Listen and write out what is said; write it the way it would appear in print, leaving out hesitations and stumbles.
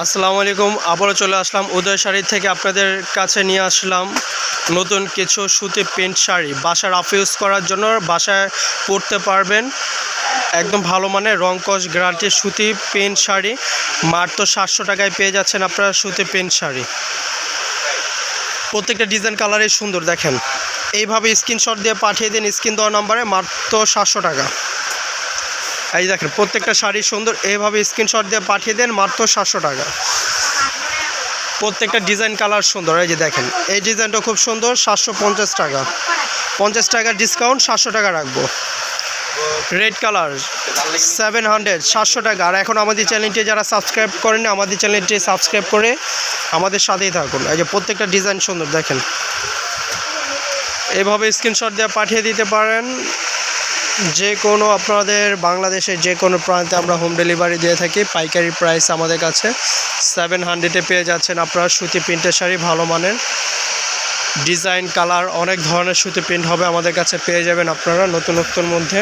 আসসালামু আলাইকুম। আবারও চলে আসলাম উদয় শাড়ি থেকে আপনাদের কাছে নিয়ে আসলাম নতুন কিছু সুতি প্রিন্ট শাড়ি। বাসায় রাফ ইউজ করার জন্য বাসায় পরতে পারবেন। একদম ভালো মানের রং কস গ্যারান্টি সুতি প্রিন্ট শাড়ি মাত্র 700 টাকায় পেয়ে যাচ্ছেন আপনারা সুতি প্রিন্ট শাড়ি। প্রত্যেকটা ডিজাইন কালারই সুন্দর, দেখেন এইভাবে স্ক্রিনশট দিয়ে পাঠিয়ে দিন স্ক্রিন দেওয়া নাম্বারে, মাত্র 700 টাকা। এই দেখেন প্রত্যেকটা শাড়ি সুন্দর, এইভাবে স্ক্রিনশট দিয়ে পাঠিয়ে দেন, মাত্র 700 টাকা। প্রত্যেকটা ডিজাইন কালার সুন্দর, এই যে দেখেন এই ডিজাইনটা খুব সুন্দর, 750 টাকা। 50 টাকা ডিসকাউন্ট, 700 টাকা রাখবো। রেড কালার 700, 700 টাকা। আর এখন আমাদের চ্যানেলটি যারা সাবস্ক্রাইব করেন, আমাদের চ্যানেলটি সাবস্ক্রাইব করে আমাদের সাথেই থাকুন। এই যে প্রত্যেকটা ডিজাইন সুন্দর, দেখেন এভাবে স্ক্রিনশট দিয়ে পাঠিয়ে দিতে পারেন। যে কোনো আপনাদের বাংলাদেশের যে কোনো প্রান্তে আমরা হোম ডেলিভারি দিয়ে থাকি। পাইকারি প্রাইস আমাদের কাছে 700-এ পেয়ে যাচ্ছেন আপনারা সুতি প্রিন্টের শাড়ি ভালো মানের। ডিজাইন কালার অনেক ধরনের সুতি প্রিন্ট হবে আমাদের কাছে পেয়ে যাবেন আপনারা নতুনত্বর মধ্যে।